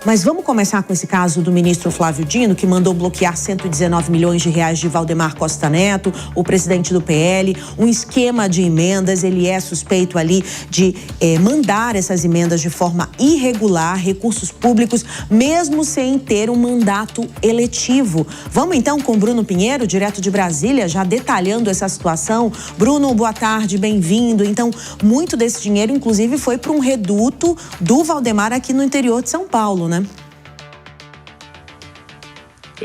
Mas vamos começar com esse caso do ministro Flávio Dino, que mandou bloquear 119 milhões de reais de Valdemar Costa Neto, o presidente do PL, um esquema de emendas. Ele é suspeito ali de mandar essas emendas de forma irregular, recursos públicos, mesmo sem ter um mandato eletivo. Vamos então com Bruno Pinheiro, direto de Brasília, já detalhando essa situação. Bruno, boa tarde, bem-vindo. Então, muito desse dinheiro, inclusive, foi para um reduto do Valdemar aqui no interior de São Paulo, né?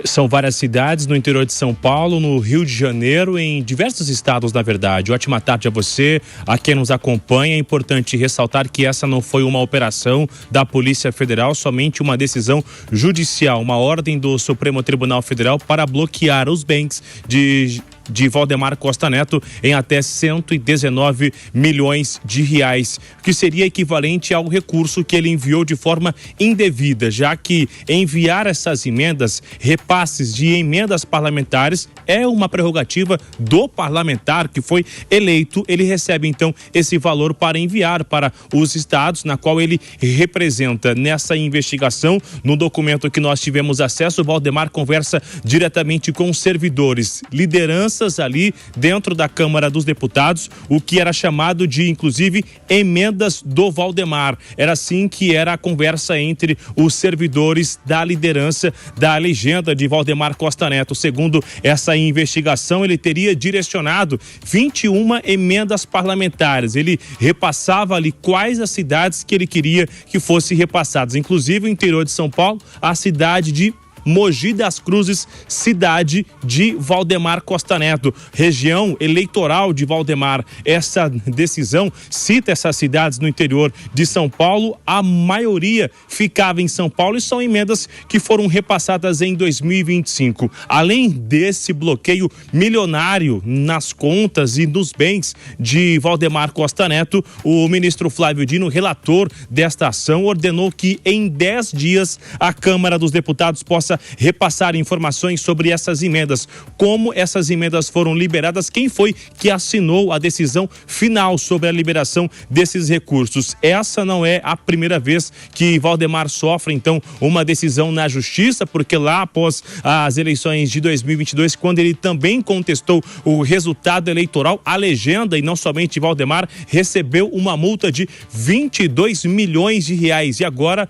São várias cidades no interior de São Paulo, no Rio de Janeiro, em diversos estados, na verdade. Ótima tarde a você, a quem nos acompanha. É importante ressaltar que essa não foi uma operação da Polícia Federal, somente uma decisão judicial, uma ordem do Supremo Tribunal Federal para bloquear os bens de Valdemar Costa Neto em até 119 milhões de reais, que seria equivalente ao recurso que ele enviou de forma indevida, já que enviar essas emendas, repasses de emendas parlamentares, é uma prerrogativa do parlamentar que foi eleito. Ele recebe então esse valor para enviar para os estados na qual ele representa. Nessa investigação, no documento que nós tivemos acesso, o Valdemar conversa diretamente com servidores, lideranças ali dentro da Câmara dos Deputados, o que era chamado de, inclusive, emendas do Valdemar. Era assim que era a conversa entre os servidores da liderança da legenda de Valdemar Costa Neto. Segundo essa investigação, ele teria direcionado 21 emendas parlamentares. Ele repassava ali quais as cidades que ele queria que fossem repassadas. Inclusive, o interior de São Paulo, a cidade de Mogi das Cruzes, cidade de Valdemar Costa Neto, região eleitoral de Valdemar. Essa decisão cita essas cidades no interior de São Paulo. A maioria ficava em São Paulo e são emendas que foram repassadas em 2025. Além desse bloqueio milionário nas contas e nos bens de Valdemar Costa Neto, o ministro Flávio Dino, relator desta ação, ordenou que em 10 dias a Câmara dos Deputados possa repassar informações sobre essas emendas, como essas emendas foram liberadas, quem foi que assinou a decisão final sobre a liberação desses recursos. Essa não é a primeira vez que Valdemar sofre, então, uma decisão na justiça, porque lá após as eleições de 2022, quando ele também contestou o resultado eleitoral, a legenda, e não somente Valdemar, recebeu uma multa de 22 milhões de reais. E agora,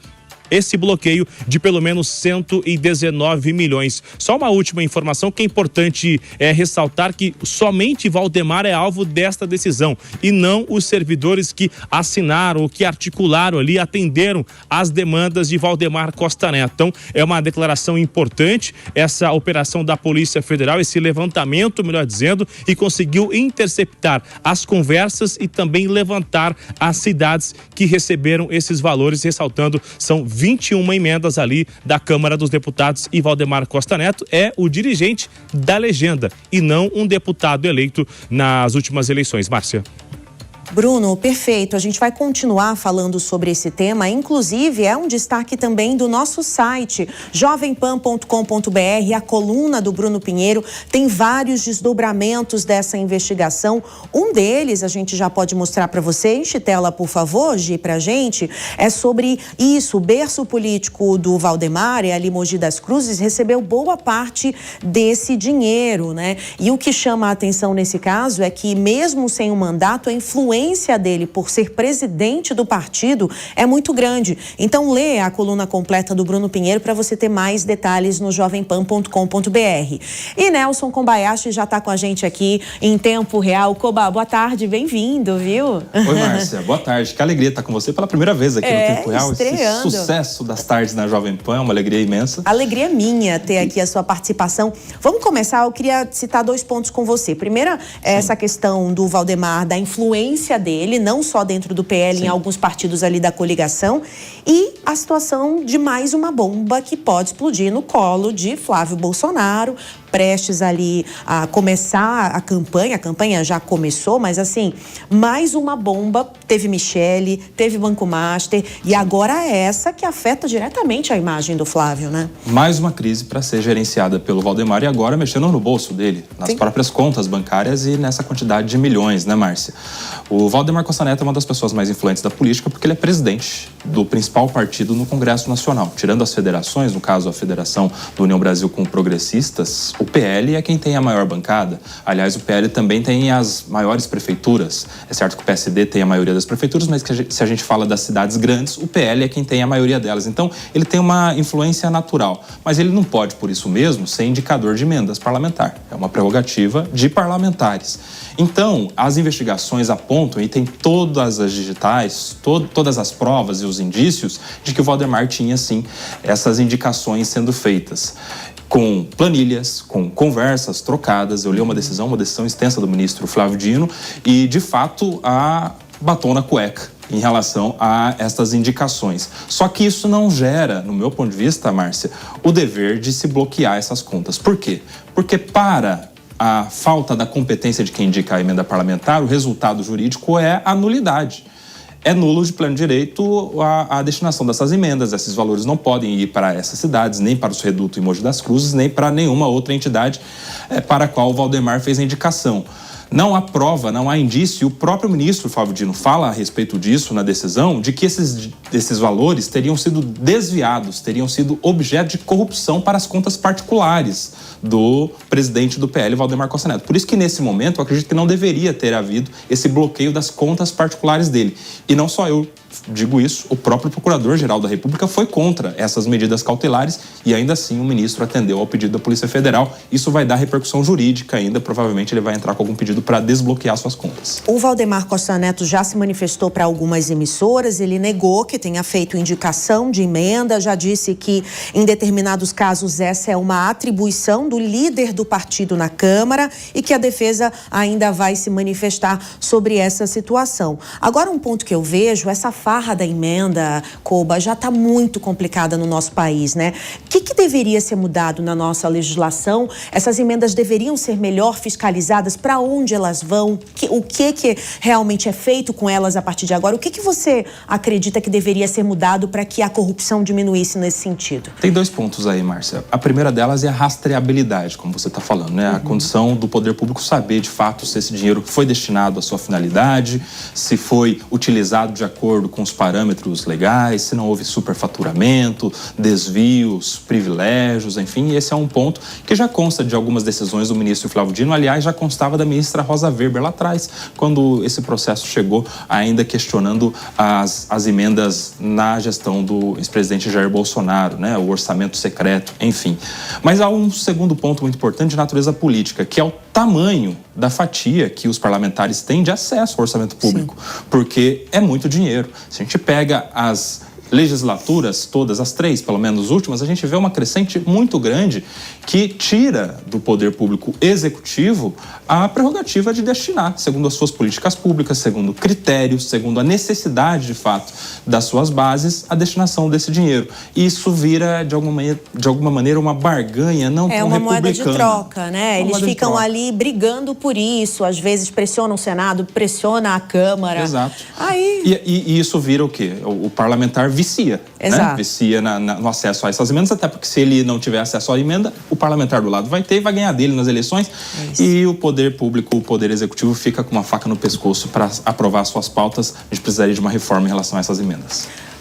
esse bloqueio de pelo menos 119 milhões. Só uma última informação que é importante ressaltar, que somente Valdemar é alvo desta decisão e não os servidores que assinaram ou que articularam ali, atenderam as demandas de Valdemar Costa Neto. Então, é uma declaração importante essa operação da Polícia Federal, esse levantamento, melhor dizendo, e conseguiu interceptar as conversas e também levantar as cidades que receberam esses valores, ressaltando, são 21 emendas ali da Câmara dos Deputados, e Valdemar Costa Neto é o dirigente da legenda e não um deputado eleito nas últimas eleições. Márcia. Bruno, perfeito. A gente vai continuar falando sobre esse tema. Inclusive, é um destaque também do nosso site, jovempan.com.br. A coluna do Bruno Pinheiro tem vários desdobramentos dessa investigação. Um deles, a gente já pode mostrar para você. Enche tela, por favor, Gi, pra gente. É sobre isso. O berço político do Valdemar, ali Mogi das Cruzes, recebeu boa parte desse dinheiro, né? E o que chama a atenção nesse caso é que, mesmo sem um mandato, a influência dele por ser presidente do partido é muito grande. Então, lê a coluna completa do Bruno Pinheiro para você ter mais detalhes no jovempan.com.br. E Nelson Kobayashi já está com a gente aqui em tempo real. Koba, boa tarde, bem-vindo, viu? Oi, Márcia, boa tarde. Que alegria estar com você pela primeira vez aqui no Tempo Real. Estreando. Esse sucesso das tardes na Jovem Pan, uma alegria imensa. Alegria minha ter aqui a sua participação. Vamos começar, eu queria citar 2 pontos com você. Primeira, essa questão do Valdemar, da influência dele, não só dentro do PL, em alguns partidos ali da coligação, e a situação de mais uma bomba que pode explodir no colo de Flávio Bolsonaro, prestes ali a começar a campanha já começou, mas assim, mais uma bomba, teve Michele, teve Banco Master e agora essa que afeta diretamente a imagem do Flávio, né? Mais uma crise para ser gerenciada pelo Valdemar e agora mexendo no bolso dele, nas próprias contas bancárias e nessa quantidade de milhões, né, Márcia? O Valdemar Costa Neto é uma das pessoas mais influentes da política porque ele é presidente do principal partido no Congresso Nacional. Tirando as federações, no caso a Federação do União Brasil com Progressistas, o PL é quem tem a maior bancada. Aliás, o PL também tem as maiores prefeituras. É certo que o PSD tem a maioria das prefeituras, mas se a gente fala das cidades grandes, o PL é quem tem a maioria delas. Então, ele tem uma influência natural. Mas ele não pode, por isso mesmo, ser indicador de emendas parlamentar. É uma prerrogativa de parlamentares. Então, as investigações apontam, e tem todas as digitais, todas as provas e os indícios de que o Valdemar tinha, sim, essas indicações sendo feitas. Com planilhas, com conversas trocadas. Eu li uma decisão extensa do ministro Flávio Dino e, de fato, batom na cueca em relação a estas indicações. Só que isso não gera, no meu ponto de vista, Márcia, o dever de se bloquear essas contas. Por quê? Porque para a falta da competência de quem indica a emenda parlamentar, o resultado jurídico é a nulidade. É nulo de pleno direito a destinação dessas emendas. Esses valores não podem ir para essas cidades, nem para o Reduto e Mogi das Cruzes, nem para nenhuma outra entidade para a qual o Valdemar fez a indicação. Não há prova, não há indício, e o próprio ministro Flávio Dino fala a respeito disso na decisão, de que esses valores teriam sido desviados, teriam sido objeto de corrupção para as contas particulares do presidente do PL, Valdemar Costa Neto. Por isso que nesse momento eu acredito que não deveria ter havido esse bloqueio das contas particulares dele. E não só eu digo isso, o próprio Procurador-Geral da República foi contra essas medidas cautelares e ainda assim o ministro atendeu ao pedido da Polícia Federal. Isso vai dar repercussão jurídica ainda, provavelmente ele vai entrar com algum pedido para desbloquear suas contas. O Valdemar Costa Neto já se manifestou para algumas emissoras, ele negou que tenha feito indicação de emenda, já disse que em determinados casos essa é uma atribuição do líder do partido na Câmara e que a defesa ainda vai se manifestar sobre essa situação. Agora, um ponto que eu vejo, essa farra da emenda, Coba, já está muito complicada no nosso país, né? O que deveria ser mudado na nossa legislação? Essas emendas deveriam ser melhor fiscalizadas? Para onde elas vão? O que realmente é feito com elas a partir de agora? O que você acredita que deveria ser mudado para que a corrupção diminuísse nesse sentido? Tem 2 pontos aí, Márcia. A primeira delas é a rastreabilidade, como você está falando, né? A condição do poder público saber, de fato, se esse dinheiro foi destinado à sua finalidade, se foi utilizado de acordo com os parâmetros legais, se não houve superfaturamento, desvios, privilégios, enfim. Esse é um ponto que já consta de algumas decisões do ministro Flávio Dino. Aliás, já constava da ministra Rosa Weber lá atrás, quando esse processo chegou, ainda questionando as emendas na gestão do ex-presidente Jair Bolsonaro, né? O orçamento secreto, enfim. Mas há um segundo ponto muito importante de natureza política, que é o tamanho da fatia que os parlamentares têm de acesso ao orçamento público. Sim. Porque é muito dinheiro. Se a gente pega as legislaturas, todas as 3, pelo menos últimas, a gente vê uma crescente muito grande que tira do poder público executivo a prerrogativa de destinar, segundo as suas políticas públicas, segundo critérios, segundo a necessidade, de fato, das suas bases, a destinação desse dinheiro. E isso vira, de alguma maneira, uma barganha não tão republicana. É uma moeda de troca, né? Eles ficam ali brigando por isso, às vezes pressionam o Senado, pressiona a Câmara. Exato. E isso vira o quê? O parlamentar vicia, né? Vicia no acesso a essas emendas, até porque se ele não tiver acesso à emenda, o parlamentar do lado vai ter e vai ganhar dele nas eleições. E o poder público, o poder executivo fica com uma faca no pescoço para aprovar suas pautas. A gente precisaria de uma reforma em relação a essas emendas.